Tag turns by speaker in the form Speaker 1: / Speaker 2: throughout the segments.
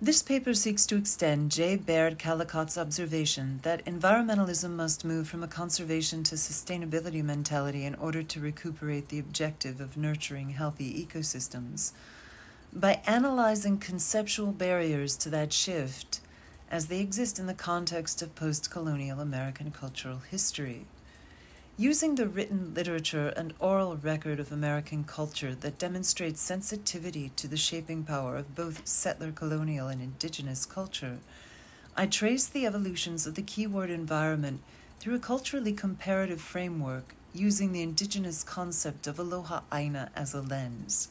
Speaker 1: This paper seeks to extend J. Baird Callicott's observation that environmentalism must move from a conservation to sustainability mentality in order to recuperate the objective of nurturing healthy ecosystems. By analyzing conceptual barriers to that shift as they exist in the context of post-colonial American cultural history. Using the written literature and oral record of American culture that demonstrates sensitivity to the shaping power of both settler colonial and indigenous culture, I trace the evolutions of the keyword environment through a culturally comparative framework using the indigenous concept of aloha aina as a lens.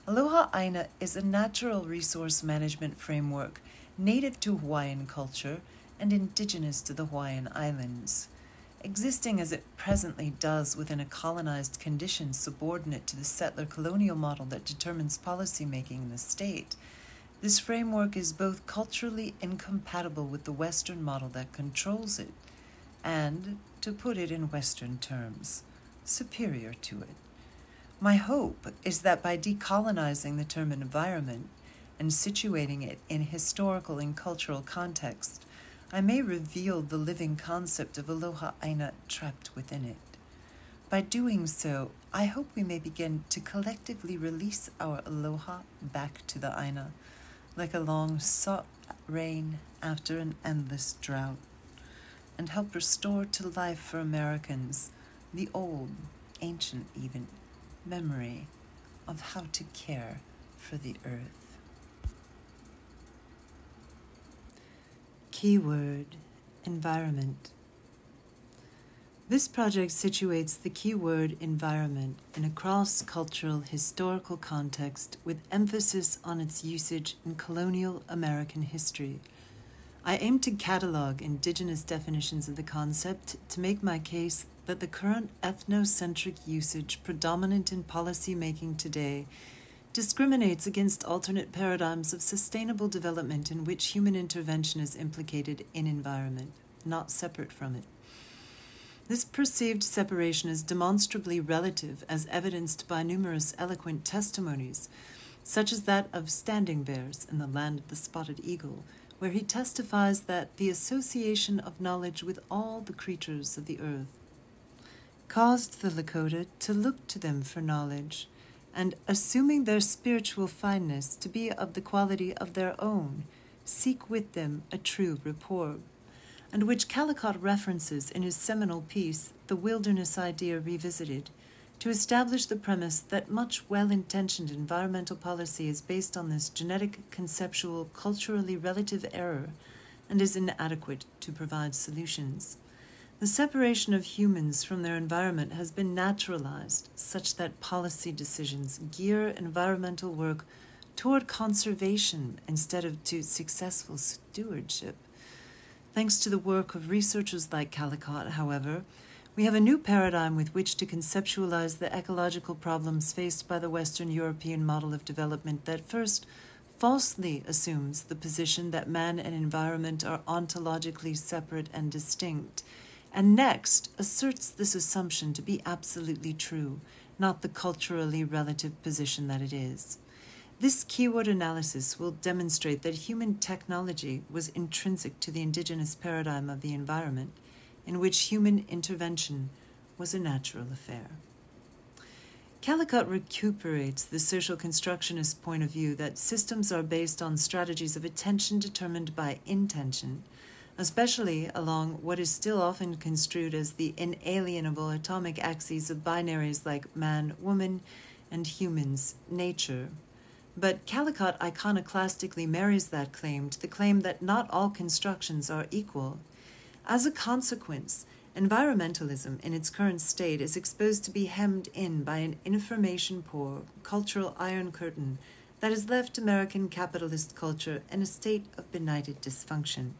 Speaker 1: Aloha aina is a natural resource management framework native to Hawaiian culture and indigenous to the Hawaiian Islands. Existing as it presently does within a colonized condition subordinate to the settler colonial model that determines policymaking in the state, this framework is both culturally incompatible with the Western model that controls it and, to put it in Western terms, superior to it. My hope is that by decolonizing the term environment and situating it in historical and cultural context, I may reveal the living concept of aloha aina trapped within it. By doing so, I hope we may begin to collectively release our aloha back to the aina, like a long sought rain after an endless drought, and help restore to life for Americans the old, ancient even, memory of how to care for the earth. Keyword: environment. This project situates the keyword environment in a cross-cultural historical context with emphasis on its usage in colonial American history. I aim to catalog indigenous definitions of the concept to make my case that the current ethnocentric usage predominant in policy making today discriminates against alternate paradigms of sustainable development in which human intervention is implicated in environment, not separate from it. This perceived separation is demonstrably relative, as evidenced by numerous eloquent testimonies, such as that of Standing Bears in the Land of the Spotted Eagle, where he testifies that the association of knowledge with all the creatures of the earth caused the Lakota to look to them for knowledge, and, assuming their spiritual fineness to be of the quality of their own, seek with them a true rapport, and which Callicott references in his seminal piece, The Wilderness Idea Revisited, to establish the premise that much well-intentioned environmental policy is based on this genetic, conceptual, culturally relative error and is inadequate to provide solutions. The separation of humans from their environment has been naturalized such that policy decisions gear environmental work toward conservation instead of to successful stewardship. Thanks to the work of researchers like Callicott, however, we have a new paradigm with which to conceptualize the ecological problems faced by the Western European model of development that first falsely assumes the position that man and environment are ontologically separate and distinct, and next asserts this assumption to be absolutely true, not the culturally relative position that it is. This keyword analysis will demonstrate that human technology was intrinsic to the indigenous paradigm of the environment, in which human intervention was a natural affair. Callicott recuperates the social constructionist point of view that systems are based on strategies of attention determined by intention, especially along what is still often construed as the inalienable atomic axes of binaries like man, woman, and humans, nature. But Callicott iconoclastically marries that claim to the claim that not all constructions are equal. As a consequence, environmentalism in its current state is exposed to be hemmed in by an information-poor cultural iron curtain that has left American capitalist culture in a state of benighted dysfunction.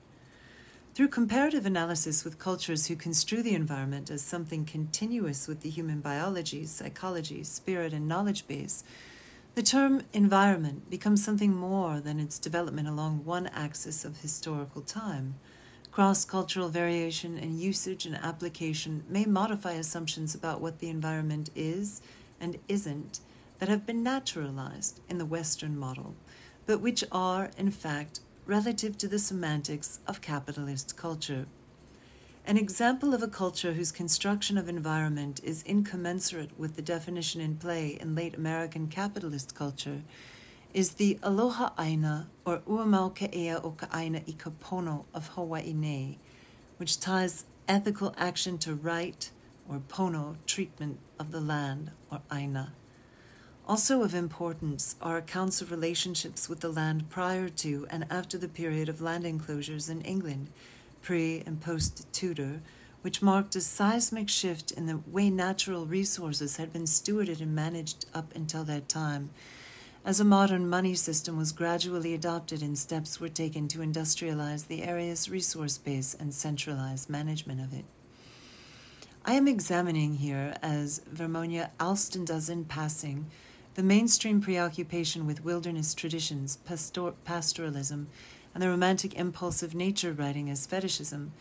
Speaker 1: Through comparative analysis with cultures who construe the environment as something continuous with the human biology, psychology, spirit, and knowledge base, the term environment becomes something more than its development along one axis of historical time. Cross-cultural variation in usage and application may modify assumptions about what the environment is and isn't that have been naturalized in the Western model, but which are, in fact, relative to the semantics of capitalist culture. An example of a culture whose construction of environment is incommensurate with the definition in play in late American capitalist culture is the aloha aina, or uamau ke ea o ka aina I ka pono of Hawaii nei, which ties ethical action to right, or pono, treatment of the land, or aina. Also of importance are accounts of relationships with the land prior to and after the period of land enclosures in England, pre- and post-Tudor, which marked a seismic shift in the way natural resources had been stewarded and managed up until that time, as a modern money system was gradually adopted and steps were taken to industrialize the area's resource base and centralize management of it. I am examining here, as Vermonia Alston does in passing, the mainstream preoccupation with wilderness traditions, pastoralism, and the romantic impulse of nature writing as fetishism,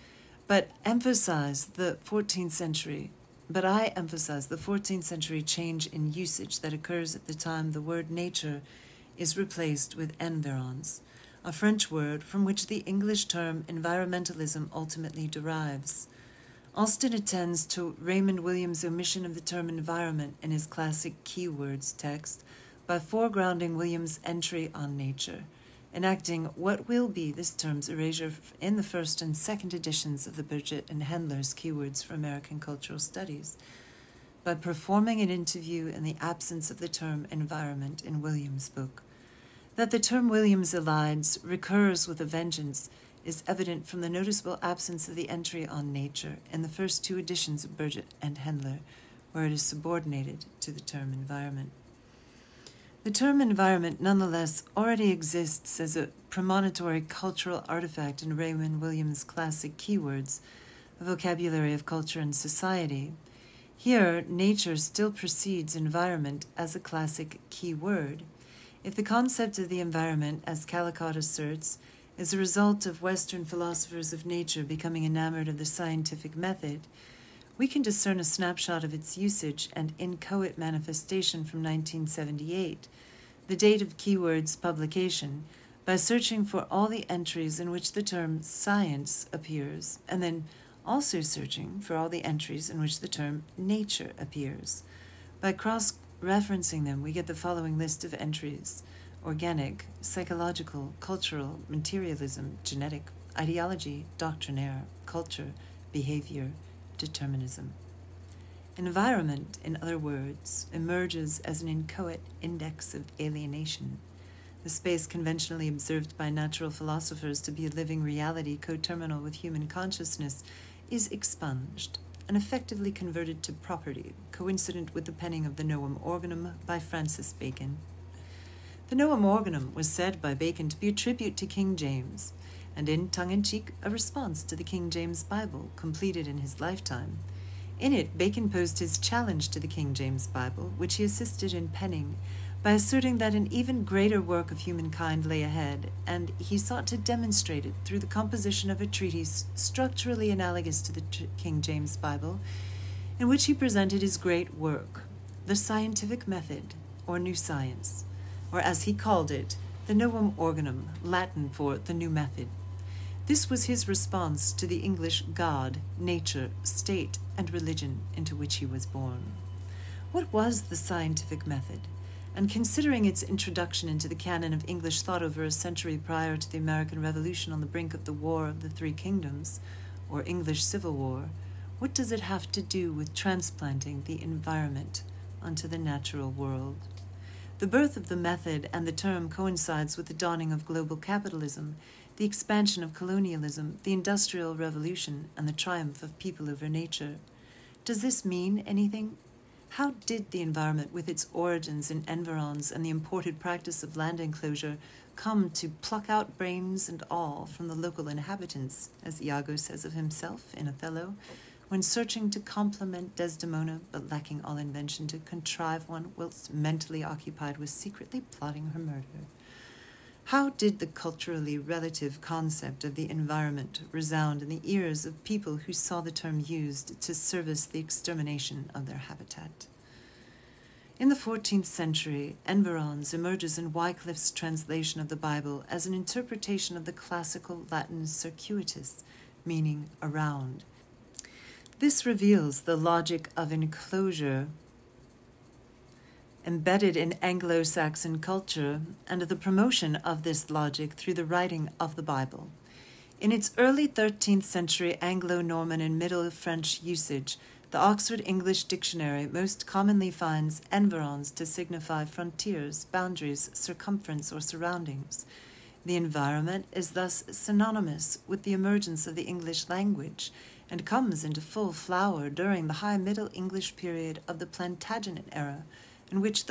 Speaker 1: but I emphasize the 14th century change in usage that occurs at the time the word nature is replaced with environs, a French word from which the English term environmentalism ultimately derives. Alston attends to Raymond Williams' omission of the term environment in his classic Keywords text by foregrounding Williams' entry on nature, enacting what will be this term's erasure in the first and second editions of the Burgett and Hendler's Keywords for American Cultural Studies, by performing an interview in the absence of the term environment in Williams' book. That the term Williams elides recurs with a vengeance is evident from the noticeable absence of the entry on nature in the first two editions of Burgett and Hendler, where it is subordinated to the term environment. The term environment nonetheless already exists as a premonitory cultural artifact in Raymond Williams' classic Keywords, a vocabulary of culture and society. Here, nature still precedes environment as a classic key word. If the concept of the environment, as Callcott asserts, is a result of Western philosophers of nature becoming enamored of the scientific method, we can discern a snapshot of its usage and inchoate manifestation from 1978, the date of Keywords' publication, by searching for all the entries in which the term science appears, and then also searching for all the entries in which the term nature appears. By cross-referencing them, we get the following list of entries: organic, psychological, cultural, materialism, genetic, ideology, doctrinaire, culture, behavior, determinism. Environment, in other words, emerges as an inchoate index of alienation. The space conventionally observed by natural philosophers to be a living reality coterminal with human consciousness is expunged and effectively converted to property, coincident with the penning of the Novum Organum by Francis Bacon. The Novum Organum was said by Bacon to be a tribute to King James, and in tongue-in-cheek, a response to the King James Bible, completed in his lifetime. In it, Bacon posed his challenge to the King James Bible, which he assisted in penning, by asserting that an even greater work of humankind lay ahead, and he sought to demonstrate it through the composition of a treatise structurally analogous to the King James Bible, in which he presented his great work, the scientific method, or new science, or as he called it, the Novum Organum, Latin for the new method. This was his response to the English God, nature, state, and religion into which he was born. What was the scientific method? And considering its introduction into the canon of English thought over a century prior to the American Revolution on the brink of the War of the Three Kingdoms, or English Civil War, what does it have to do with transplanting the environment onto the natural world? The birth of the method and the term coincides with the dawning of global capitalism, the expansion of colonialism, the Industrial Revolution, and the triumph of people over nature. Does this mean anything? How did the environment, with its origins in environs and the imported practice of land enclosure, come to pluck out brains and all from the local inhabitants, as Iago says of himself in Othello, when searching to complement Desdemona, but lacking all invention to contrive one, whilst mentally occupied with secretly plotting her murder? How did the culturally relative concept of the environment resound in the ears of people who saw the term used to service the extermination of their habitat? In the 14th century, environs emerges in Wycliffe's translation of the Bible as an interpretation of the classical Latin circuitous, meaning around. This reveals the logic of enclosure embedded in Anglo-Saxon culture and the promotion of this logic through the writing of the Bible. In its early 13th century Anglo-Norman and Middle French usage, the Oxford English Dictionary most commonly finds environs to signify frontiers, boundaries, circumference, or surroundings. The environment is thus synonymous with the emergence of the English language and comes into full flower during the High Middle English period of the Plantagenet era, in which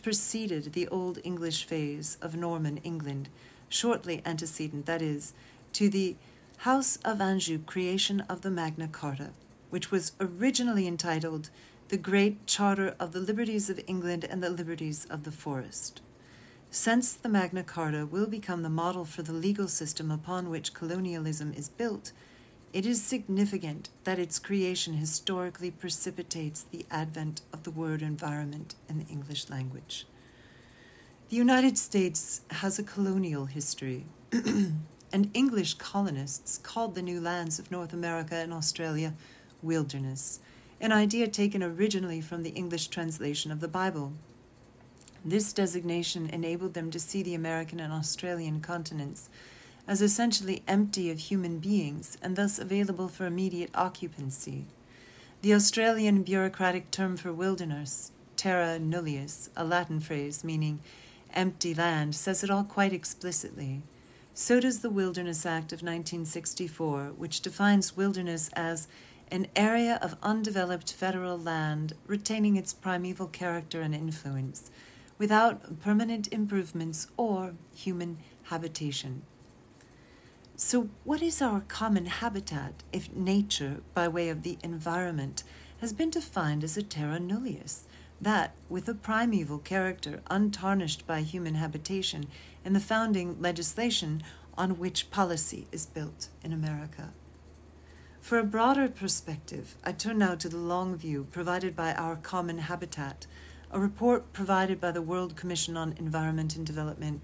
Speaker 1: preceded the Old English phase of Norman England, shortly antecedent, that is, to the House of Anjou creation of the Magna Carta, which was originally entitled The Great Charter of the Liberties of England and the Liberties of the Forest. Since the Magna Carta will become the model for the legal system upon which colonialism is built, it is significant that its creation historically precipitates the advent of the word environment in the English language. The United States has a colonial history, and English colonists called the new lands of North America and Australia wilderness, an idea taken originally from the English translation of the Bible. This designation enabled them to see the American and Australian continents as essentially empty of human beings and thus available for immediate occupancy. The Australian bureaucratic term for wilderness, terra nullius, a Latin phrase meaning empty land, says it all quite explicitly. So does the Wilderness Act of 1964, which defines wilderness as an area of undeveloped federal land retaining its primeval character and influence, without permanent improvements or human habitation. So what is our common habitat if nature, by way of the environment, has been defined as a terra nullius, that, with a primeval character untarnished by human habitation in the founding legislation on which policy is built in America? For a broader perspective, I turn now to the long view provided by Our Common Habitat, a report provided by the World Commission on Environment and Development,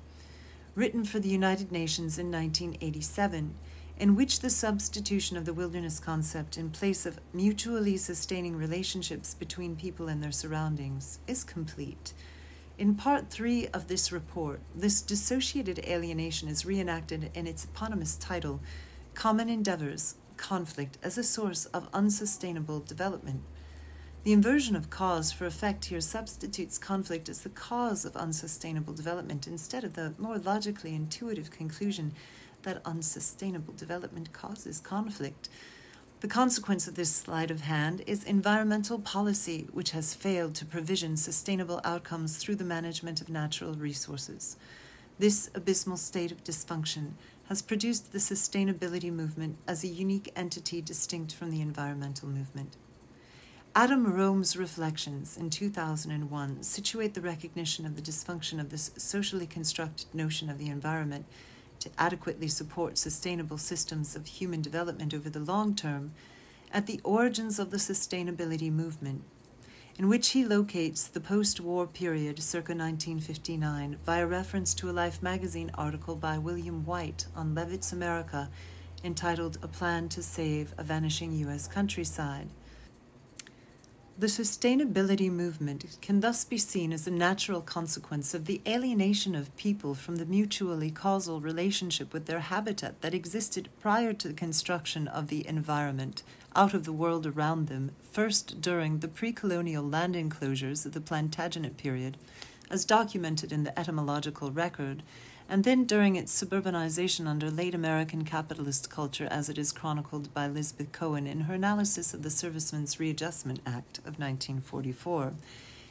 Speaker 1: written for the United Nations in 1987, in which the substitution of the wilderness concept in place of mutually sustaining relationships between people and their surroundings is complete. In Part 3 of this report, this dissociated alienation is reenacted in its eponymous title, Common Endeavors, Conflict as a Source of Unsustainable Development. The inversion of cause for effect here substitutes conflict as the cause of unsustainable development instead of the more logically intuitive conclusion that unsustainable development causes conflict. The consequence of this sleight of hand is environmental policy, which has failed to provision sustainable outcomes through the management of natural resources. This abysmal state of dysfunction has produced the sustainability movement as a unique entity distinct from the environmental movement. Adam Rome's reflections in 2001 situate the recognition of the dysfunction of this socially constructed notion of the environment to adequately support sustainable systems of human development over the long term at the origins of the sustainability movement, in which he locates the post-war period circa 1959 via reference to a Life magazine article by William White on Levitt's America entitled A Plan to Save a Vanishing U.S. Countryside. The sustainability movement can thus be seen as a natural consequence of the alienation of people from the mutually causal relationship with their habitat that existed prior to the construction of the environment out of the world around them, first during the pre-colonial land enclosures of the Plantagenet period, as documented in the etymological record, and then during its suburbanization under late American capitalist culture as it is chronicled by Elizabeth Cohen in her analysis of the Servicemen's Readjustment Act of 1944,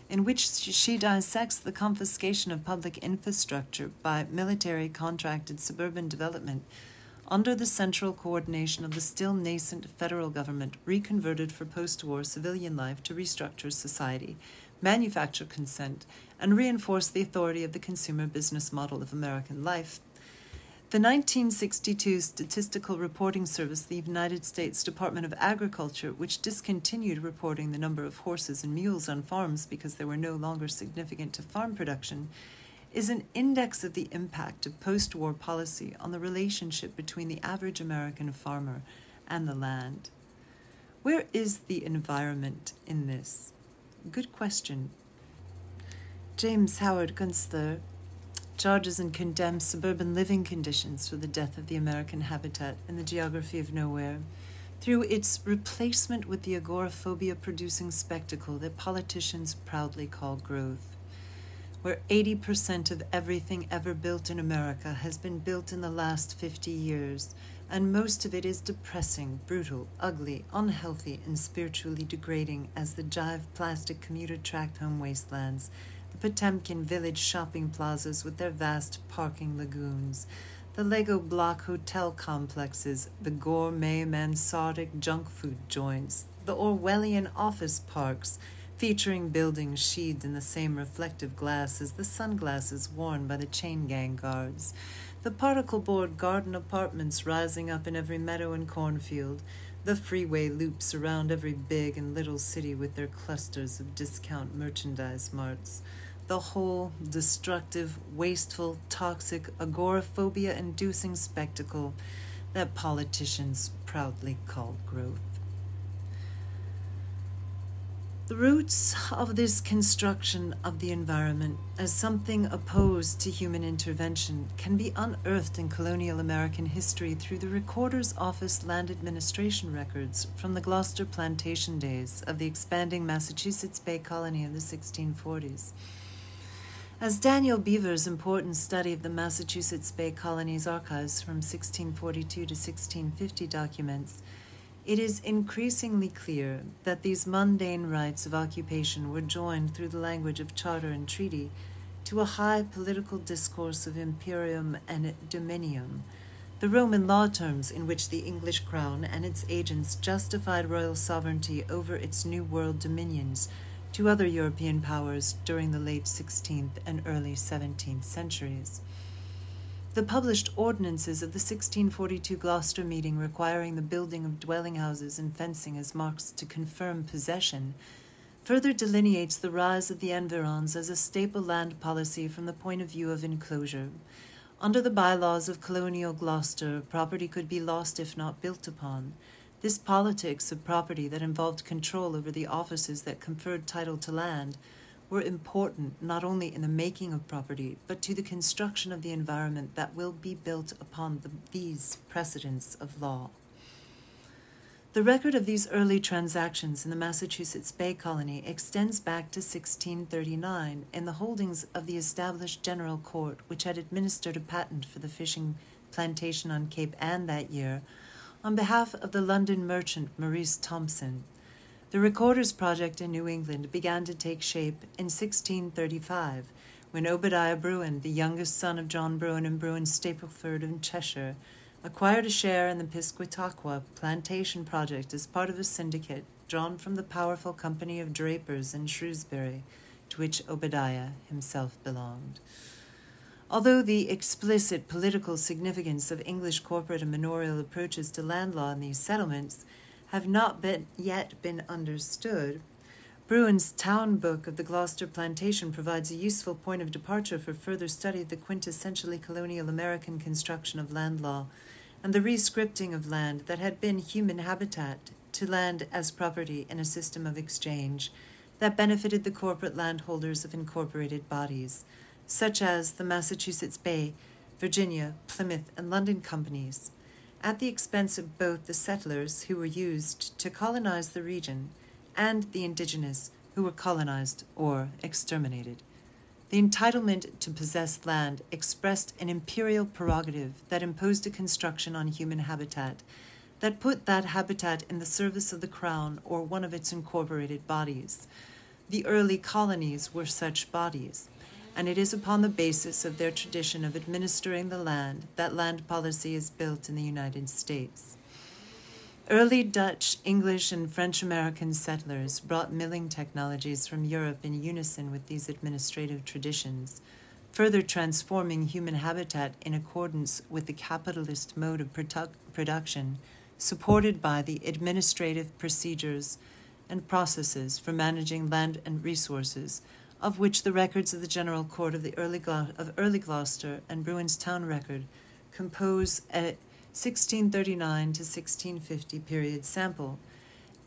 Speaker 1: in which she dissects the confiscation of public infrastructure by military contracted suburban development under the central coordination of the still nascent federal government reconverted for post-war civilian life to restructure society, manufacture consent, and reinforce the authority of the consumer business model of American life. The 1962 Statistical Reporting Service, the United States Department of Agriculture, which discontinued reporting the number of horses and mules on farms because they were no longer significant to farm production, is an index of the impact of post-war policy on the relationship between the average American farmer and the land. Where is the environment in this? Good question. James Howard Kunstler charges and condemns suburban living conditions for the death of the American habitat in the geography of nowhere through its replacement with the agoraphobia-producing spectacle that politicians proudly call growth, where 80% of everything ever built in America has been built in the last 50 years, and most of it is depressing, brutal, ugly, unhealthy, and spiritually degrading as the jive plastic commuter tract home wastelands, the Potemkin village shopping plazas with their vast parking lagoons, the Lego block hotel complexes, the gourmet mansardic junk food joints, the Orwellian office parks, featuring buildings sheathed in the same reflective glass as the sunglasses worn by the chain gang guards, the particle-board garden apartments rising up in every meadow and cornfield, the freeway loops around every big and little city with their clusters of discount merchandise marts, the whole destructive, wasteful, toxic, agoraphobia-inducing spectacle that politicians proudly call growth. The roots of this construction of the environment as something opposed to human intervention can be unearthed in colonial American history through the Recorder's Office land administration records from the Gloucester plantation days of the expanding Massachusetts Bay Colony of the 1640s. As Daniel Beaver's important study of the Massachusetts Bay Colony's archives from 1642 to 1650 documents, it is increasingly clear that these mundane rights of occupation were joined through the language of charter and treaty to a high political discourse of imperium and dominium, the Roman law terms in which the English crown and its agents justified royal sovereignty over its New World dominions to other European powers during the late 16th and early 17th centuries. The published ordinances of the 1642 Gloucester meeting requiring the building of dwelling houses and fencing as marks to confirm possession further delineates the rise of the environs as a staple land policy from the point of view of enclosure. Under the bylaws of colonial Gloucester, property could be lost if not built upon. This politics of property that involved control over the offices that conferred title to land were important not only in the making of property, but to the construction of the environment that will be built upon these precedents of law. The record of these early transactions in the Massachusetts Bay Colony extends back to 1639 in the holdings of the established General Court, which had administered a patent for the fishing plantation on Cape Ann that year on behalf of the London merchant Maurice Thompson. The Recorder's Project in New England began to take shape in 1635, when Obadiah Bruin, the youngest son of John Bruin and Bruin Stapleford in Cheshire, acquired a share in the Piscataqua plantation project as part of a syndicate drawn from the powerful company of drapers in Shrewsbury, to which Obadiah himself belonged. Although the explicit political significance of English corporate and manorial approaches to land law in these settlements have not yet been understood, Bruin's Town Book of the Gloucester Plantation provides a useful point of departure for further study of the quintessentially colonial American construction of land law and the rescripting of land that had been human habitat to land as property in a system of exchange that benefited the corporate landholders of incorporated bodies, such as the Massachusetts Bay, Virginia, Plymouth, and London companies, at the expense of both the settlers who were used to colonize the region and the indigenous who were colonized or exterminated. The entitlement to possess land expressed an imperial prerogative that imposed a construction on human habitat that put that habitat in the service of the crown or one of its incorporated bodies. The early colonies were such bodies, and it is upon the basis of their tradition of administering the land that land policy is built in the United States. Early Dutch, English, and French-American settlers brought milling technologies from Europe in unison with these administrative traditions. further transforming human habitat in accordance with the capitalist mode of production, supported by the administrative procedures and processes for managing land and resources, of which the records of the General Court of the early Gloucester and Bruin's Town Record compose a 1639 to 1650 period sample.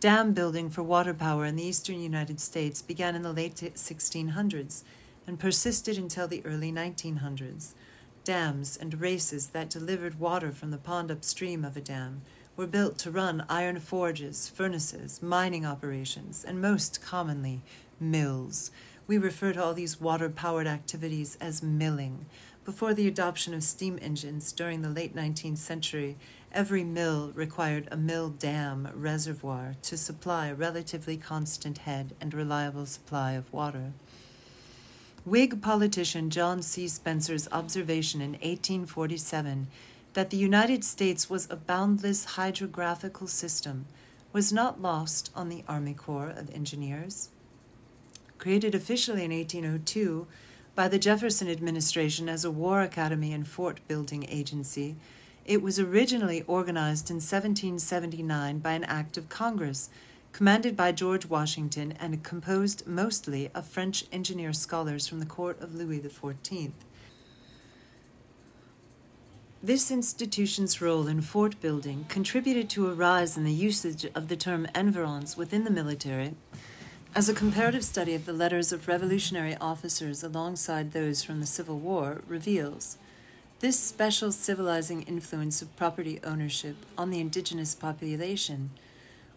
Speaker 1: Dam building for water power in the eastern United States began in the late 1600s and persisted until the early 1900s. Dams and races that delivered water from the pond upstream of a dam were built to run iron forges, furnaces, mining operations, and most commonly, mills. We refer to all these water-powered activities as milling. Before the adoption of steam engines during the late 19th century, every mill required a mill dam reservoir to supply a relatively constant head and reliable supply of water. Whig politician John C. Spencer's observation in 1847 that the United States was a boundless hydrographical system was not lost on the Army Corps of Engineers. Created officially in 1802 by the Jefferson administration as a war academy and fort-building agency, it was originally organized in 1779 by an act of Congress, commanded by George Washington and composed mostly of French engineer scholars from the court of Louis XIV. This institution's role in fort building contributed to a rise in the usage of the term environs within the military, as a comparative study of the letters of revolutionary officers alongside those from the Civil War reveals. This special civilizing influence of property ownership on the indigenous population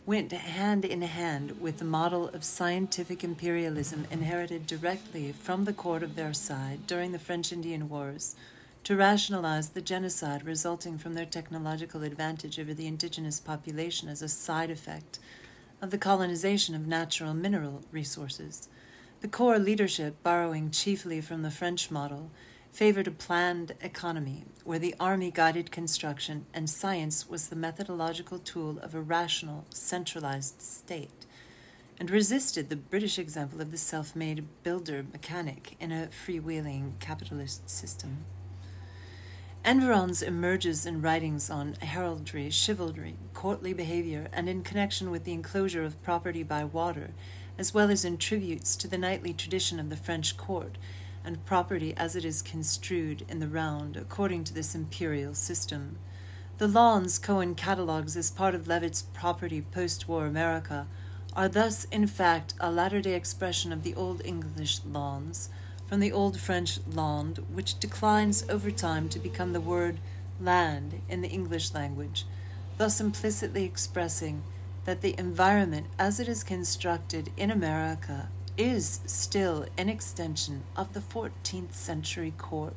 Speaker 1: went hand in hand with the model of scientific imperialism inherited directly from the court of Versailles during the French Indian Wars to rationalize the genocide resulting from their technological advantage over the indigenous population as a side effect of the colonization of natural mineral resources. The Corps leadership, borrowing chiefly from the French model, favored a planned economy where the army guided construction and science was the methodological tool of a rational, centralized state, and resisted the British example of the self-made builder-mechanic in a freewheeling capitalist system. Environs emerges in writings on heraldry, chivalry, courtly behavior, and in connection with the enclosure of property by water, as well as in tributes to the knightly tradition of the French court, and property as it is construed in the round according to this imperial system. The lawns Cohen catalogues as part of Levitt's property post-war America are thus, in fact, a latter-day expression of the Old English lawns, from the Old French land, which declines over time to become the word land in the English language, thus implicitly expressing that the environment as it is constructed in America is still an extension of the 14th century court,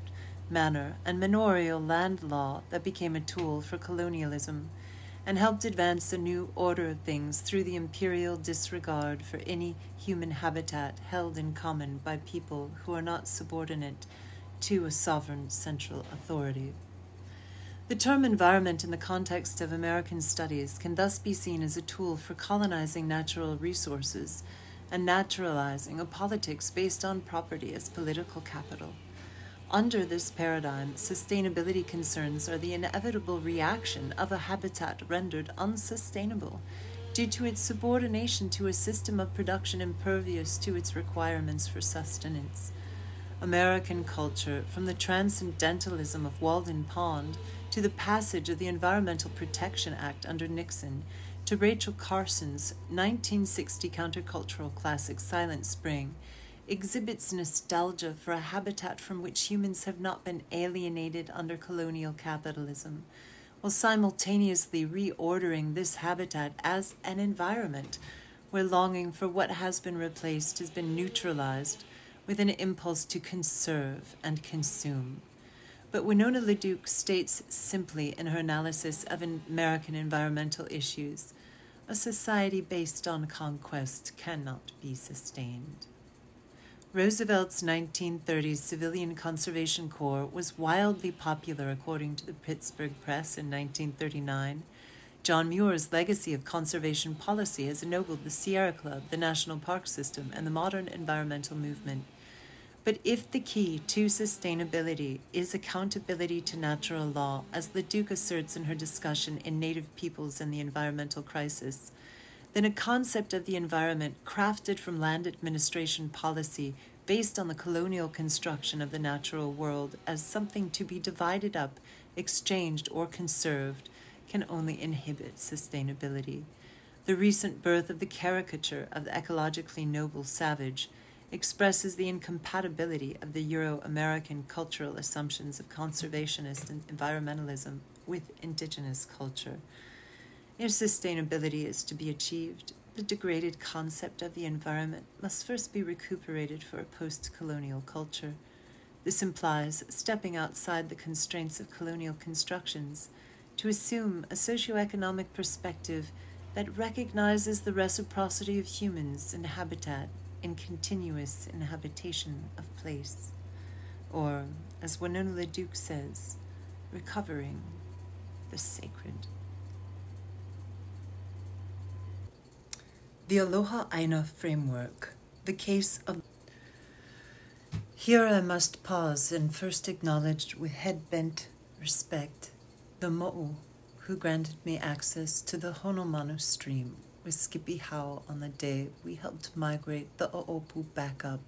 Speaker 1: manor, and manorial land law that became a tool for colonialism and helped advance the new order of things through the imperial disregard for any human habitat held in common by people who are not subordinate to a sovereign central authority. The term environment in the context of American studies can thus be seen as a tool for colonizing natural resources and naturalizing a politics based on property as political capital. Under this paradigm, sustainability concerns are the inevitable reaction of a habitat rendered unsustainable due to its subordination to a system of production impervious to its requirements for sustenance. American culture, from the transcendentalism of Walden Pond to the passage of the Environmental Protection Act under Nixon, to Rachel Carson's 1960 countercultural classic Silent Spring, exhibits nostalgia for a habitat from which humans have not been alienated under colonial capitalism, while simultaneously reordering this habitat as an environment where longing for what has been replaced has been neutralized with an impulse to conserve and consume. But Winona LaDuke states simply in her analysis of American environmental issues, a society based on conquest cannot be sustained. Roosevelt's 1930s Civilian Conservation Corps was wildly popular according to the Pittsburgh Press in 1939. John Muir's legacy of conservation policy has ennobled the Sierra Club, the National Park System, and the modern environmental movement. But if the key to sustainability is accountability to natural law, as the Duke asserts in her discussion in Native Peoples and the Environmental Crisis, then a concept of the environment crafted from land administration policy based on the colonial construction of the natural world as something to be divided up, exchanged, or conserved can only inhibit sustainability. The recent birth of the caricature of the ecologically noble savage expresses the incompatibility of the Euro-American cultural assumptions of conservationist and environmentalism with indigenous culture. If sustainability is to be achieved, the degraded concept of the environment must first be recuperated for a post-colonial culture. This implies stepping outside the constraints of colonial constructions to assume a socioeconomic perspective that recognizes the reciprocity of humans and habitat in continuous inhabitation of place, or, as Winona LaDuke says, recovering the sacred. The Aloha Aina Framework, the case of... Here I must pause and first acknowledge with head-bent respect the mo'u who granted me access to the Honomanu stream with Skippy Howe on the day we helped migrate the O'opu back up.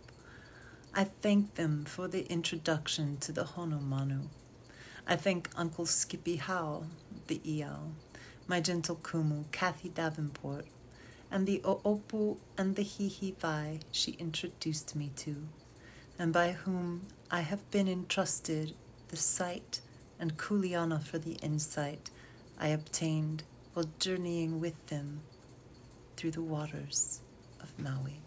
Speaker 1: I thank them for the introduction to the Honomanu. I thank Uncle Skippy Howe, the Iao, my gentle kumu, Kathy Davenport, and the O'opu and the Hihiwai she introduced me to, and by whom I have been entrusted the sight and kuleana for the insight I obtained while journeying with them through the waters of Maui.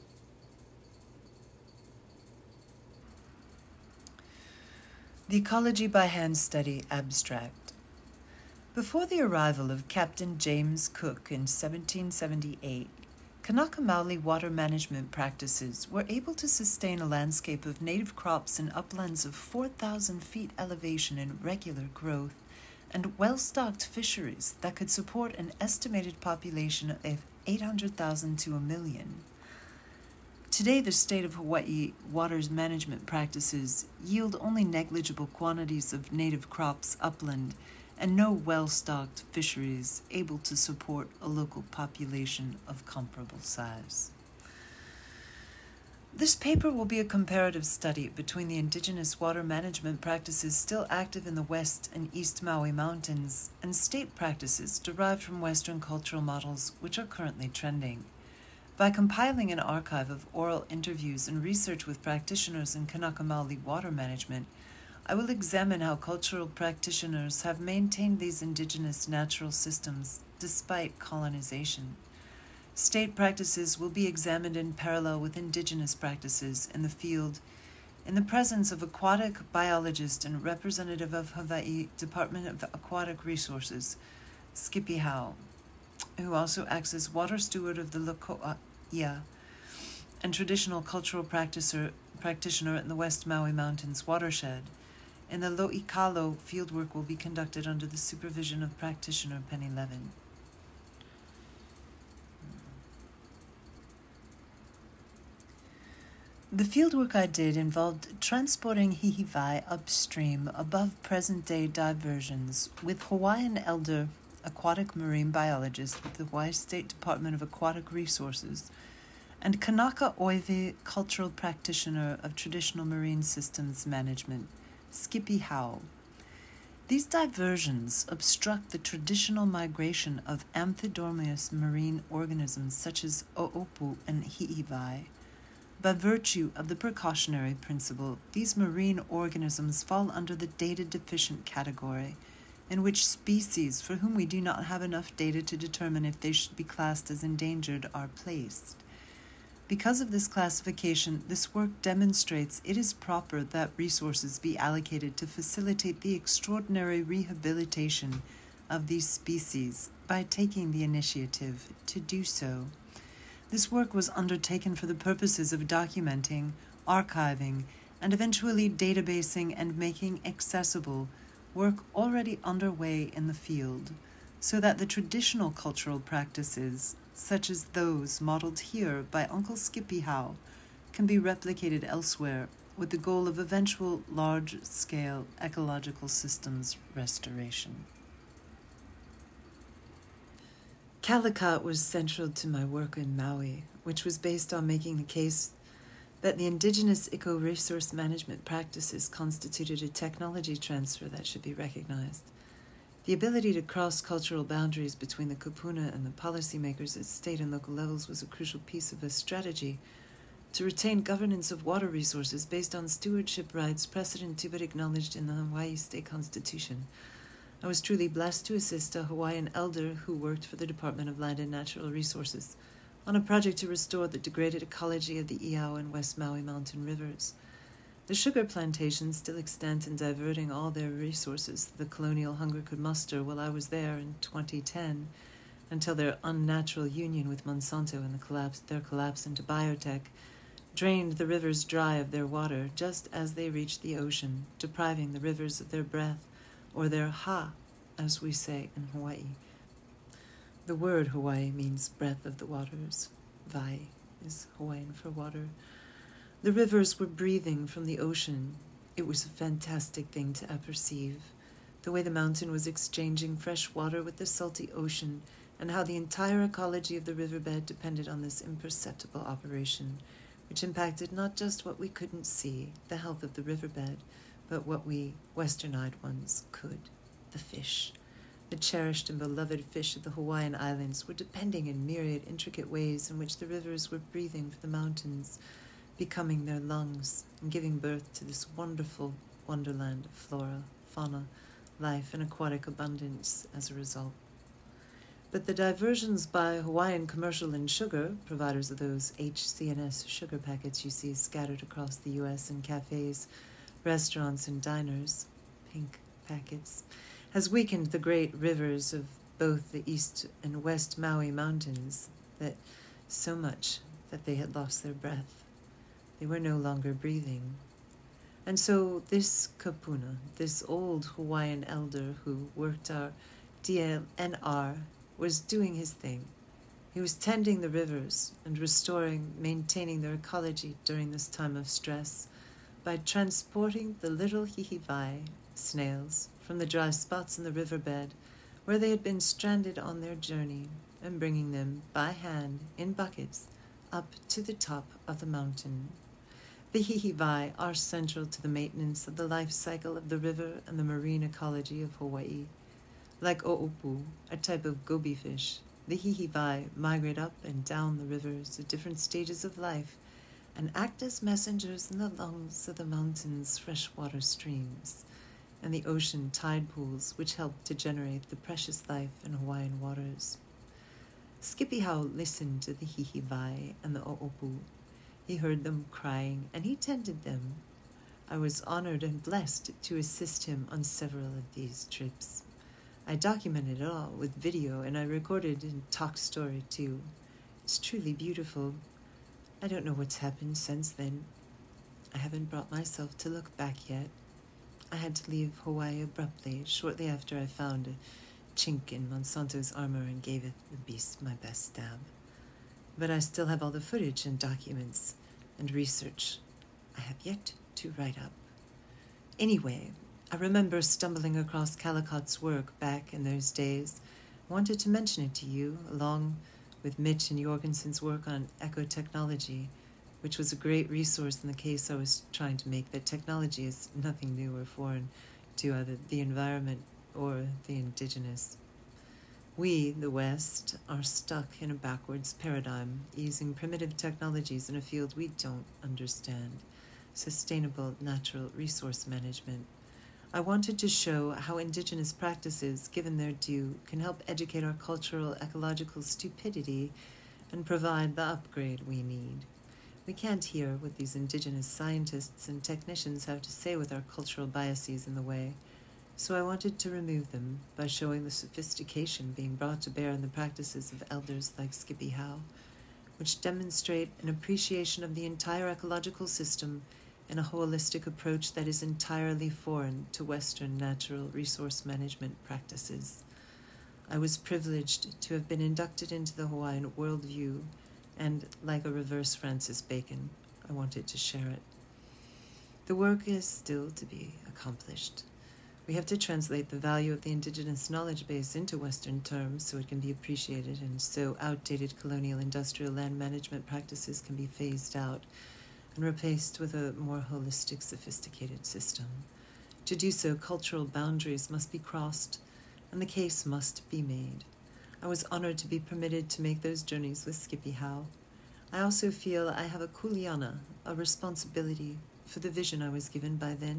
Speaker 1: The Ecology by Hand Study Abstract. Before the arrival of Captain James Cook in 1778, Kanaka Maoli water management practices were able to sustain a landscape of native crops in uplands of 4,000 feet elevation in regular growth, and well-stocked fisheries that could support an estimated population of 800,000 to 1 million. Today, the state of Hawaii water management practices yield only negligible quantities of native crops upland and no well-stocked fisheries able to support a local population of comparable size. This paper will be a comparative study between the indigenous water management practices still active in the West and East Maui Mountains and state practices derived from Western cultural models which are currently trending. By compiling an archive of oral interviews and research with practitioners in Kanaka Maoli water management, I will examine how cultural practitioners have maintained these indigenous natural systems despite colonization. State practices will be examined in parallel with indigenous practices in the field in the presence of aquatic biologist and representative of Hawaii Department of Aquatic Resources, Skippy Howe, who also acts as water steward of the Loko'ia and traditional cultural practitioner in the West Maui Mountains watershed. In the Lo'ikalo, fieldwork will be conducted under the supervision of practitioner Penny Levin. The fieldwork I did involved transporting Hihiwai upstream above present-day diversions with Hawaiian elder aquatic marine biologist with the Hawaii State Department of Aquatic Resources and Kanaka Oiwi cultural practitioner of traditional marine systems management, Skippy Howe. These diversions obstruct the traditional migration of amphidormous marine organisms such as O'opu and Hihiwai. By virtue of the precautionary principle, these marine organisms fall under the data-deficient category, in which species for whom we do not have enough data to determine if they should be classed as endangered are placed. Because of this classification, this work demonstrates it is proper that resources be allocated to facilitate the extraordinary rehabilitation of these species by taking the initiative to do so. This work was undertaken for the purposes of documenting, archiving, and eventually databasing and making accessible work already underway in the field, so that the traditional cultural practices, such as those modeled here by Uncle Skippy Howe, can be replicated elsewhere with the goal of eventual large-scale ecological systems restoration. Calicut was central to my work in Maui, which was based on making the case that the indigenous eco-resource management practices constituted a technology transfer that should be recognized. The ability to cross cultural boundaries between the kupuna and the policymakers at state and local levels was a crucial piece of a strategy to retain governance of water resources based on stewardship rights precedent to but acknowledged in the Hawaii State Constitution. I was truly blessed to assist a Hawaiian elder who worked for the Department of Land and Natural Resources on a project to restore the degraded ecology of the Iao and West Maui mountain rivers. The sugar plantations still extant in diverting all their resources the colonial hunger could muster while I was there in 2010, until their unnatural union with Monsanto and their collapse into biotech drained the rivers dry of their water just as they reached the ocean, depriving the rivers of their breath, or their ha, as we say in Hawaii. The word Hawaii means breath of the waters. Vai is Hawaiian for water. The rivers were breathing from the ocean. It was a fantastic thing to apperceive, the way the mountain was exchanging fresh water with the salty ocean, and how the entire ecology of the riverbed depended on this imperceptible operation, which impacted not just what we couldn't see, the health of the riverbed, but what we western-eyed ones could, the fish. The cherished and beloved fish of the Hawaiian Islands were depending in myriad intricate ways in which the rivers were breathing for the mountains, becoming their lungs and giving birth to this wonderful wonderland of flora, fauna, life, and aquatic abundance as a result. But the diversions by Hawaiian Commercial and Sugar, providers of those HCNS sugar packets you see scattered across the U.S. in cafes, restaurants, and diners, pink packets, has weakened the great rivers of both the East and West Maui mountains so much that they had lost their breath. They were no longer breathing. And so this kapuna, this old Hawaiian elder who worked our DLNR, was doing his thing. He was tending the rivers and maintaining their ecology during this time of stress by transporting the little Hihiwai snails from the dry spots in the riverbed where they had been stranded on their journey and bringing them by hand in buckets up to the top of the mountain. The Hihiwai are central to the maintenance of the life cycle of the river and the marine ecology of Hawaii. Like o'opu, a type of goby fish, the Hihiwai migrate up and down the rivers at different stages of life and act as messengers in the lungs of the mountain's freshwater streams and the ocean tide pools which help to generate the precious life in Hawaiian waters. Skippy-Hau listened to the Hihiwai and the o'opu. He heard them crying, and he tended them. I was honored and blessed to assist him on several of these trips. I documented it all with video, and I recorded and talk story too. It's truly beautiful. I don't know what's happened since then. I haven't brought myself to look back yet. I had to leave Hawaii abruptly, shortly after I found a chink in Monsanto's armor and gave the beast my best stab. But I still have all the footage and documents and research I have yet to write up. Anyway, I remember stumbling across Calicut's work back in those days. I wanted to mention it to you, along with Mitch and Jorgensen's work on ecotechnology, which was a great resource in the case I was trying to make that technology is nothing new or foreign to either the environment or the indigenous. We, the West, are stuck in a backwards paradigm, using primitive technologies in a field we don't understand, sustainable natural resource management. I wanted to show how indigenous practices, given their due, can help educate our cultural ecological stupidity and provide the upgrade we need. We can't hear what these indigenous scientists and technicians have to say with our cultural biases in the way. So I wanted to remove them by showing the sophistication being brought to bear in the practices of elders like Skippy-Hau, which demonstrate an appreciation of the entire ecological system in a holistic approach that is entirely foreign to Western natural resource management practices. I was privileged to have been inducted into the Hawaiian worldview, and like a reverse Francis Bacon, I wanted to share it. The work is still to be accomplished. We have to translate the value of the indigenous knowledge base into Western terms so it can be appreciated, and so outdated colonial industrial land management practices can be phased out and replaced with a more holistic, sophisticated system. To do so, cultural boundaries must be crossed, and the case must be made. I was honored to be permitted to make those journeys with Skippy Howe. I also feel I have a kuleana, a responsibility for the vision I was given by the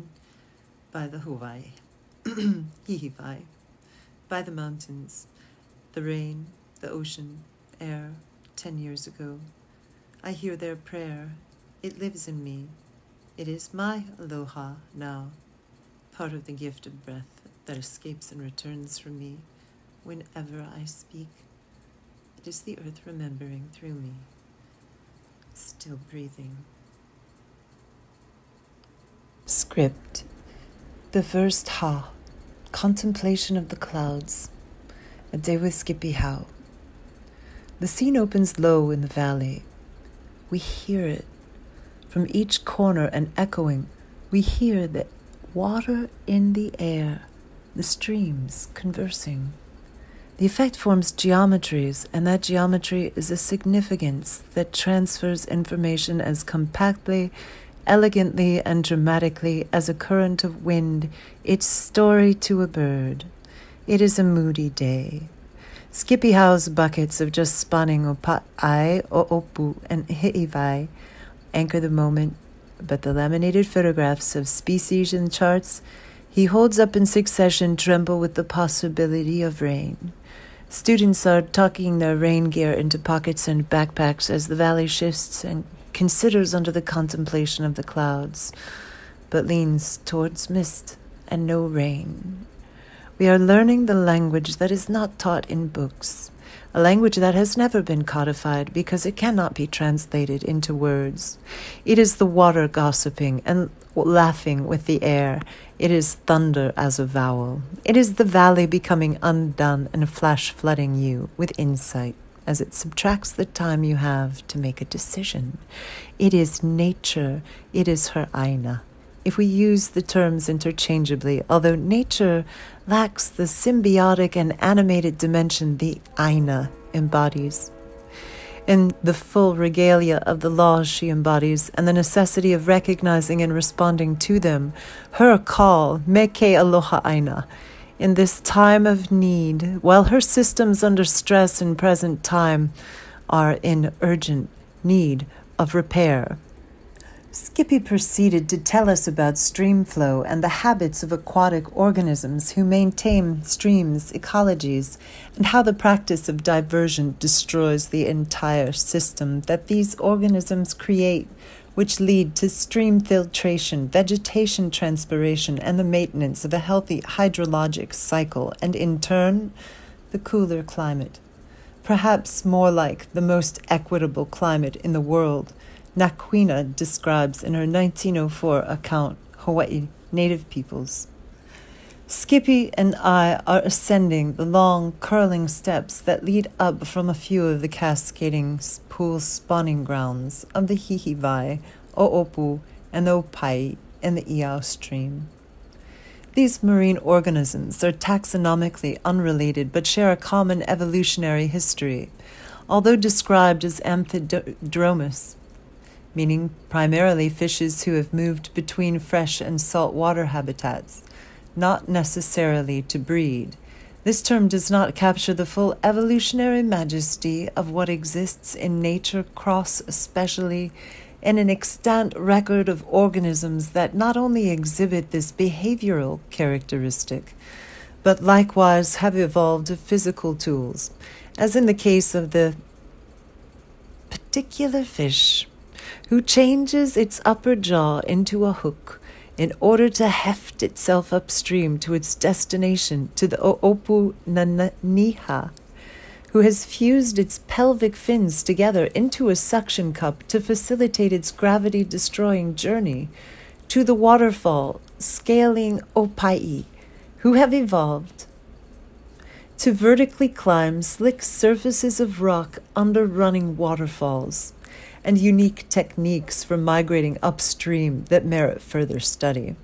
Speaker 1: Hihiwai, Hihiwai, by the mountains, the rain, the ocean, air, 10 years ago. I hear their prayer. It lives in me. It is my aloha now, part of the gift of breath that escapes and returns from me whenever I speak. It is the earth remembering through me, still breathing. Script. The first Ha. Contemplation of the clouds. A day with Skippy Howe. The scene opens low in the valley. We hear it. From each corner and echoing, we hear the water in the air, the streams conversing. The effect forms geometries, and that geometry is a significance that transfers information as compactly, elegantly, and dramatically as a current of wind, its story to a bird. It is a moody day. Skippy Howe's buckets of just spawning opa'ai, o'opu, and Hihiwai anchor the moment, but the laminated photographs of species and charts he holds up in succession tremble with the possibility of rain. Students are tucking their rain gear into pockets and backpacks as the valley shifts and considers under the contemplation of the clouds, but leans towards mist and no rain. We are learning the language that is not taught in books, a language that has never been codified because it cannot be translated into words. It is the water gossiping and laughing with the air. It is thunder as a vowel. It is the valley becoming undone and flash flooding you with insight as it subtracts the time you have to make a decision. It is nature. It is her aina. If we use the terms interchangeably, although nature lacks the symbiotic and animated dimension the aina embodies. In the full regalia of the laws she embodies and the necessity of recognizing and responding to them, her call, meke aloha aina, in this time of need, while her systems under stress in present time are in urgent need of repair. Skippy proceeded to tell us about stream flow and the habits of aquatic organisms who maintain streams' ecologies, and how the practice of diversion destroys the entire system that these organisms create, which lead to stream filtration, vegetation transpiration, and the maintenance of a healthy hydrologic cycle, and in turn, the cooler climate. Perhaps more like the most equitable climate in the world, Nakwina describes in her 1904 account, Hawaii Native Peoples. Skippy and I are ascending the long, curling steps that lead up from a few of the cascading pool spawning grounds of the Hihiwai, O'opu, and the Opai in the Iao stream. These marine organisms are taxonomically unrelated but share a common evolutionary history, although described as amphidromous, meaning primarily fishes who have moved between fresh and saltwater habitats, not necessarily to breed. This term does not capture the full evolutionary majesty of what exists in nature, especially in an extant record of organisms that not only exhibit this behavioral characteristic, but likewise have evolved physical tools, as in the case of the particular fish who changes its upper jaw into a hook in order to heft itself upstream to its destination, to the O'opu Niha, who has fused its pelvic fins together into a suction cup to facilitate its gravity-destroying journey, to the waterfall scaling Opai, who have evolved to vertically climb slick surfaces of rock under running waterfalls, and unique techniques for migrating upstream that merit further study.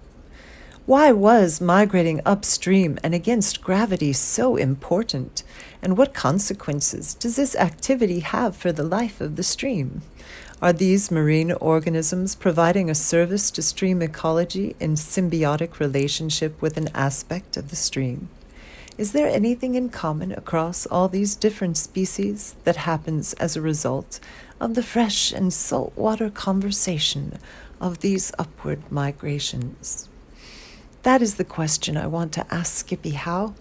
Speaker 1: Why was migrating upstream and against gravity so important? And what consequences does this activity have for the life of the stream? Are these marine organisms providing a service to stream ecology in symbiotic relationship with an aspect of the stream? Is there anything in common across all these different species that happens as a result of the fresh and saltwater conversation of these upward migrations? That is the question I want to ask Skippy Howe.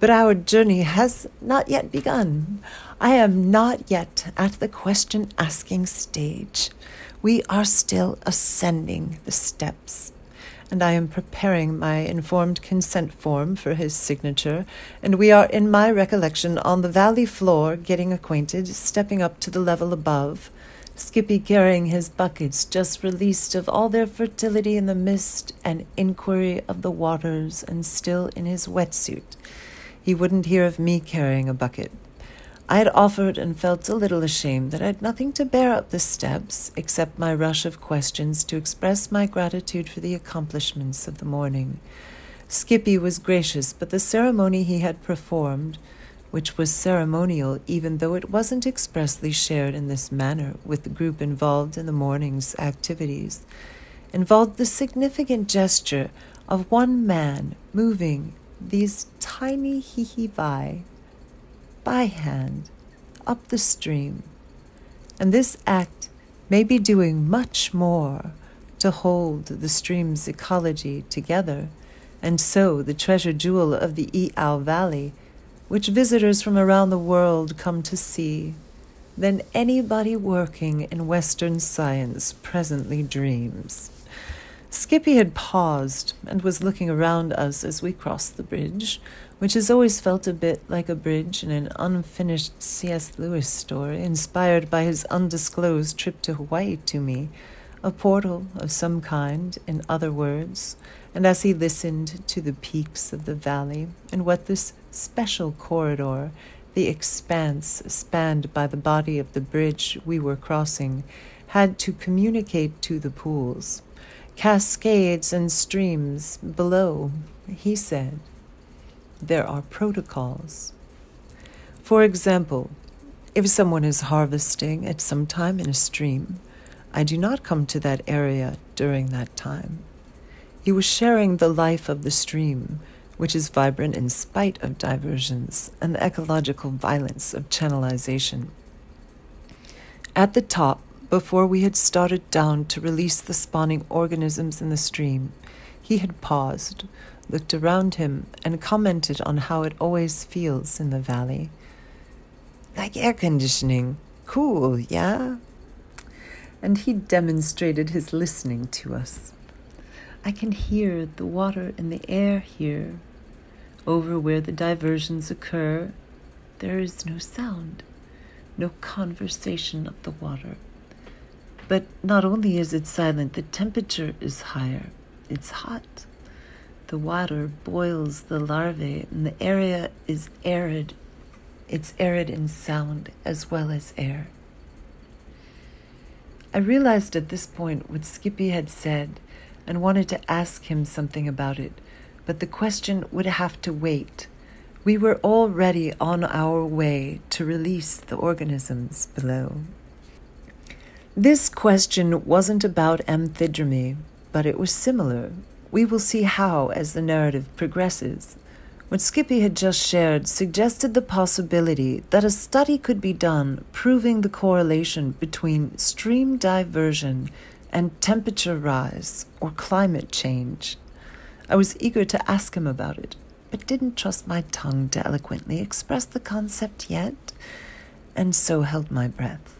Speaker 1: But our journey has not yet begun. I am not yet at the question-asking stage. We are still ascending the steps, and I am preparing my informed consent form for his signature, and we are, in my recollection, on the valley floor, getting acquainted, stepping up to the level above, Skippy carrying his buckets just released of all their fertility in the mist and inquiry of the waters, and still in his wetsuit. He wouldn't hear of me carrying a bucket. I had offered and felt a little ashamed that I had nothing to bear up the steps except my rush of questions to express my gratitude for the accomplishments of the morning. Skippy was gracious, but the ceremony he had performed, which was ceremonial even though it wasn't expressly shared in this manner with the group involved in the morning's activities, involved the significant gesture of one man moving these tiny Hihiwai by hand up the stream. And this act may be doing much more to hold the stream's ecology together, and so the treasure jewel of the I'au Valley, which visitors from around the world come to see, than anybody working in Western science presently dreams. Skippy had paused and was looking around us as we crossed the bridge, which has always felt a bit like a bridge in an unfinished C.S. Lewis story inspired by his undisclosed trip to Hawaii to me, a portal of some kind, in other words, and as he listened to the peaks of the valley and what this special corridor, the expanse spanned by the body of the bridge we were crossing, had to communicate to the pools, cascades and streams below, he said, there are protocols. For example, if someone is harvesting at some time in a stream, I do not come to that area during that time. He was sharing the life of the stream, which is vibrant in spite of diversions and the ecological violence of channelization. At the top, before we had started down to release the spawning organisms in the stream, he had paused, looked around him, and commented on how it always feels in the valley. Like air conditioning. Cool, yeah? And he demonstrated his listening to us. I can hear the water in the air here. Over where the diversions occur, there is no sound, no conversation of the water. But not only is it silent, the temperature is higher. It's hot. The water boils the larvae, and the area is arid. It's arid in sound as well as air. I realized at this point what Skippy had said and wanted to ask him something about it, but the question would have to wait. We were already on our way to release the organisms below. This question wasn't about amphidromy, but it was similar. We will see how as the narrative progresses. What Skippy had just shared suggested the possibility that a study could be done proving the correlation between stream diversion and temperature rise or climate change. I was eager to ask him about it, but didn't trust my tongue to eloquently express the concept yet, and so held my breath.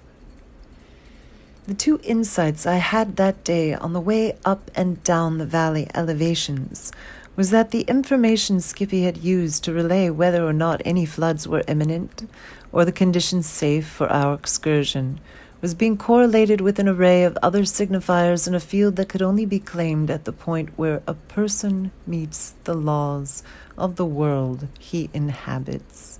Speaker 1: The two insights I had that day on the way up and down the valley elevations was that the information Skippy had used to relay whether or not any floods were imminent or the conditions safe for our excursion was being correlated with an array of other signifiers in a field that could only be claimed at the point where a person meets the laws of the world he inhabits.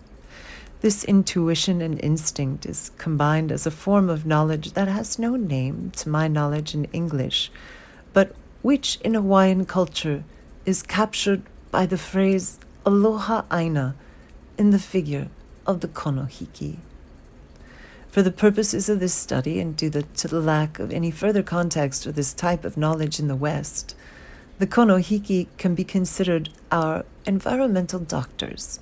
Speaker 1: This intuition and instinct is combined as a form of knowledge that has no name, to my knowledge, in English, but which in Hawaiian culture is captured by the phrase aloha aina in the figure of the konohiki. For the purposes of this study, and due to the lack of any further context for this type of knowledge in the West, the konohiki can be considered our environmental doctors,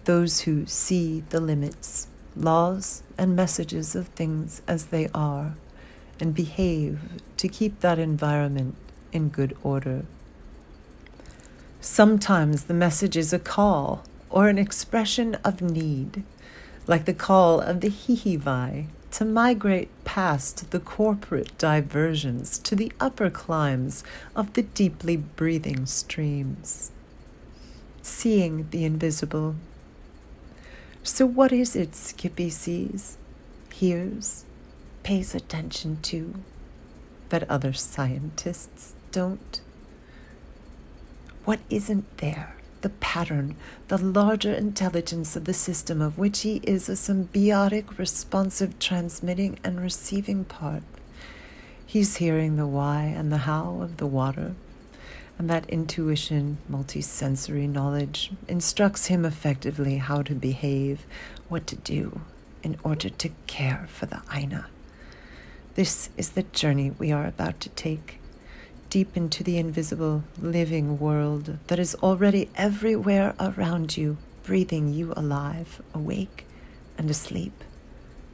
Speaker 1: those who see the limits, laws, and messages of things as they are, and behave to keep that environment in good order. Sometimes the message is a call or an expression of need, like the call of the Hihiwai to migrate past the corporate diversions to the upper climes of the deeply breathing streams. Seeing the invisible. So what is it Skippy sees, hears, pays attention to, that other scientists don't? What isn't there? The pattern, the larger intelligence of the system of which he is a symbiotic, responsive, transmitting and receiving part. He's hearing the why and the how of the water, and that intuition, multisensory knowledge, instructs him effectively how to behave, what to do, in order to care for the Aina. This is the journey we are about to take, deep into the invisible, living world that is already everywhere around you, breathing you alive, awake, and asleep,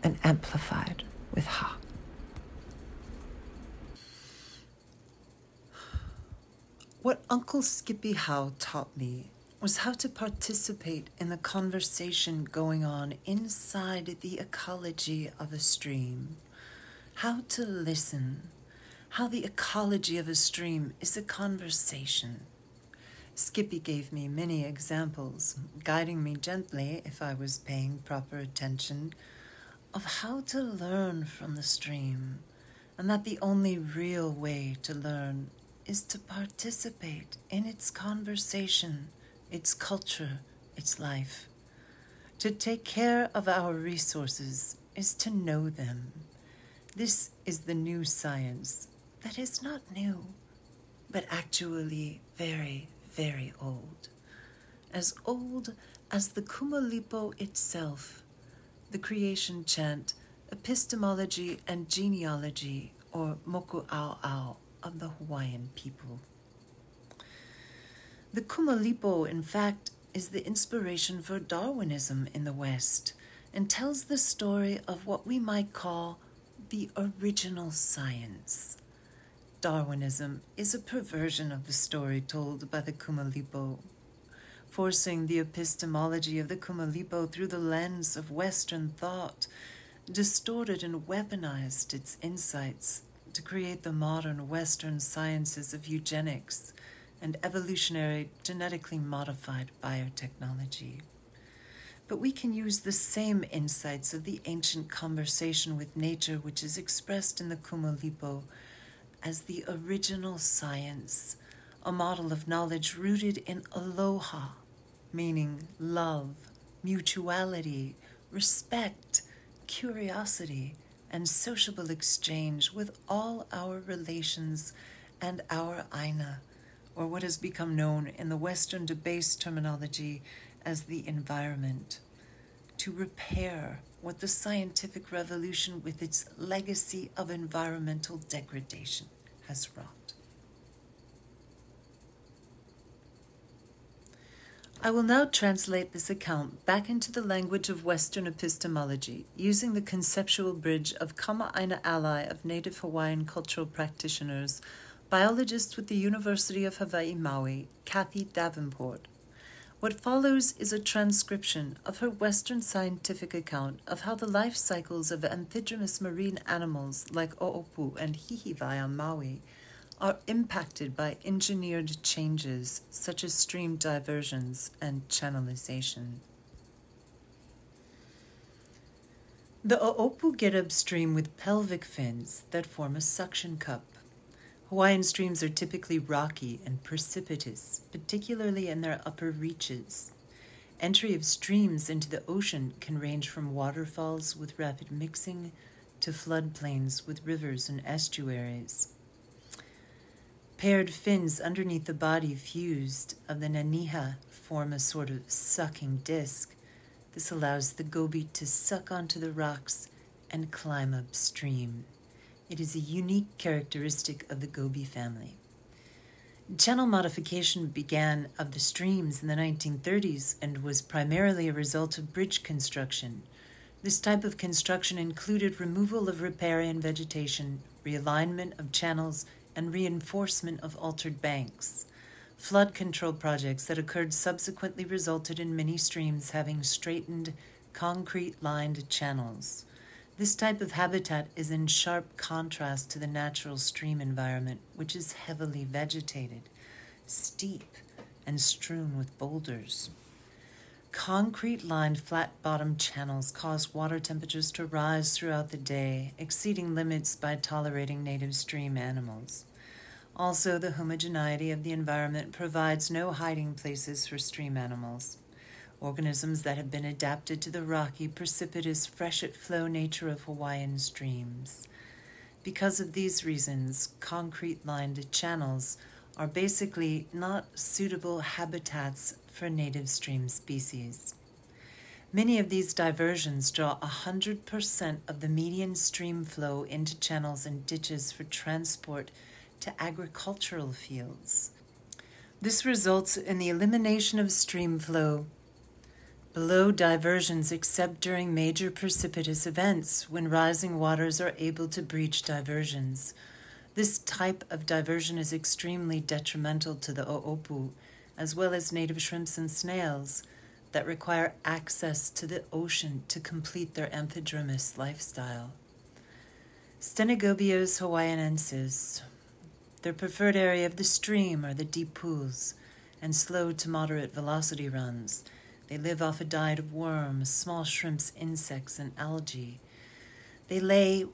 Speaker 1: and amplified with Ha. What Uncle Skippy Howe taught me was how to participate in the conversation going on inside the ecology of a stream, how to listen, how the ecology of a stream is a conversation. Skippy gave me many examples, guiding me gently, if I was paying proper attention, of how to learn from the stream, and that the only real way to learn is to participate in its conversation, its culture, its life. To take care of our resources is to know them. This is the new science that is not new, but actually very, very old as the Kumalipo itself, the creation chant, epistemology and genealogy, or moku au au, of the Hawaiian people. The Kumalipo, in fact, is the inspiration for Darwinism in the West and tells the story of what we might call the original science. Darwinism is a perversion of the story told by the Kumalipo, forcing the epistemology of the Kumalipo through the lens of Western thought, distorted and weaponized its insights to create the modern Western sciences of eugenics and evolutionary genetically modified biotechnology. But we can use the same insights of the ancient conversation with nature which is expressed in the Kumalipo as the original science, a model of knowledge rooted in aloha, meaning love, mutuality, respect, curiosity, and sociable exchange with all our relations and our Aina, or what has become known in the Western debased terminology as the environment, to repair what the scientific revolution with its legacy of environmental degradation has wrought. I will now translate this account back into the language of Western epistemology, using the conceptual bridge of Kama'aina ally of Native Hawaiian cultural practitioners, biologist with the University of Hawaii, Maui, Kathy Davenport. What follows is a transcription of her Western scientific account of how the life cycles of amphibious marine animals like O'opu and Hihiwai on Maui are impacted by engineered changes such as stream diversions and channelization. The O'opu get upstream with pelvic fins that form a suction cup. Hawaiian streams are typically rocky and precipitous, particularly in their upper reaches. Entry of streams into the ocean can range from waterfalls with rapid mixing to floodplains with rivers and estuaries. Paired fins underneath the body fused of the naniha form a sort of sucking disc. This allows the goby to suck onto the rocks and climb upstream. It is a unique characteristic of the goby family. Channel modification began of the streams in the 1930s and was primarily a result of bridge construction. This type of construction included removal of riparian vegetation, realignment of channels, and reinforcement of altered banks. Flood control projects that occurred subsequently resulted in many streams having straightened, concrete-lined channels. This type of habitat is in sharp contrast to the natural stream environment, which is heavily vegetated, steep, and strewn with boulders. Concrete-lined flat-bottomed channels cause water temperatures to rise throughout the day, exceeding limits by tolerating native stream animals. Also, the homogeneity of the environment provides no hiding places for stream animals. Organisms that have been adapted to the rocky, precipitous, freshet-flow nature of Hawaiian streams. Because of these reasons, concrete-lined channels are basically not suitable habitats for native stream species. Many of these diversions draw 100% of the median stream flow into channels and ditches for transport to agricultural fields. This results in the elimination of stream flow below diversions except during major precipitous events when rising waters are able to breach diversions. This type of diversion is extremely detrimental to the o'opu, as well as native shrimps and snails that require access to the ocean to complete their amphidromous lifestyle. Stenogobius hawaiianensis. Their preferred area of the stream are the deep pools and slow to moderate velocity runs. They live off a diet of worms, small shrimps, insects, and algae. They lay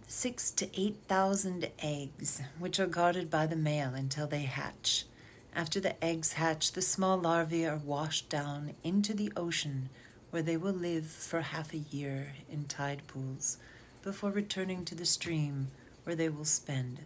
Speaker 1: 6,000 to 8,000 eggs, which are guarded by the male until they hatch. After the eggs hatch, the small larvae are washed down into the ocean, where they will live for half a year in tide pools, before returning to the stream, where they will spend.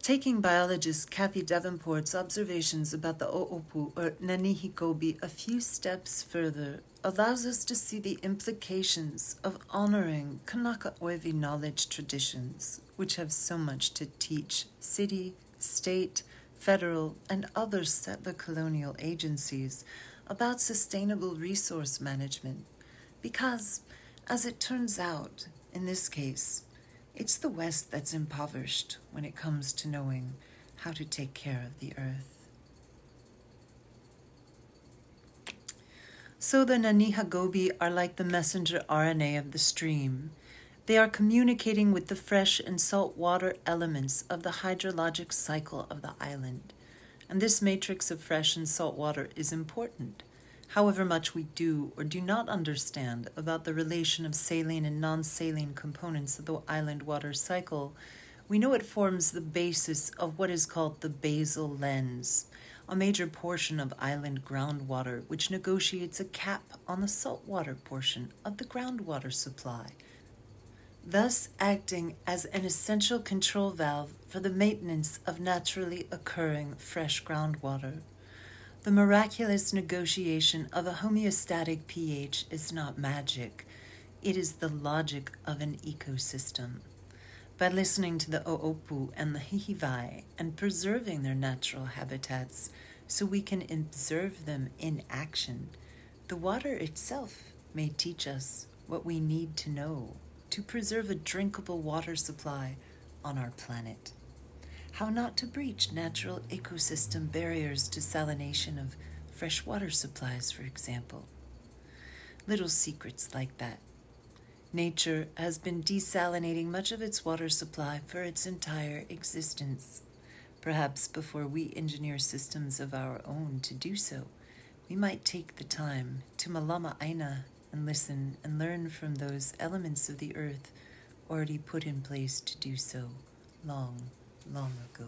Speaker 1: Taking biologist Kathy Davenport's observations about the o'opu, or nanihi goby, a few steps further allows us to see the implications of honoring Kanaka Oevi knowledge traditions, which have so much to teach city, state, federal, and other settler colonial agencies about sustainable resource management. Because, as it turns out, in this case, it's the West that's impoverished when it comes to knowing how to take care of the earth. So the naniha goby are like the messenger RNA of the stream. They are communicating with the fresh and salt water elements of the hydrologic cycle of the island. And this matrix of fresh and salt water is important. However much we do or do not understand about the relation of saline and non-saline components of the island water cycle, we know it forms the basis of what is called the basal lens, a major portion of island groundwater which negotiates a cap on the saltwater portion of the groundwater supply, thus acting as an essential control valve for the maintenance of naturally occurring fresh groundwater. The miraculous negotiation of a homeostatic pH is not magic. It is the logic of an ecosystem. By listening to the o'opu and the Hihiwai and preserving their natural habitats so we can observe them in action, the water itself may teach us what we need to know to preserve a drinkable water supply on our planet. How not to breach natural ecosystem barriers to salination of freshwater supplies, for example. Little secrets like that. Nature has been desalinating much of its water supply for its entire existence. Perhaps before we engineer systems of our own to do so, we might take the time to malama aina and listen and learn from those elements of the earth already put in place to do so long ago.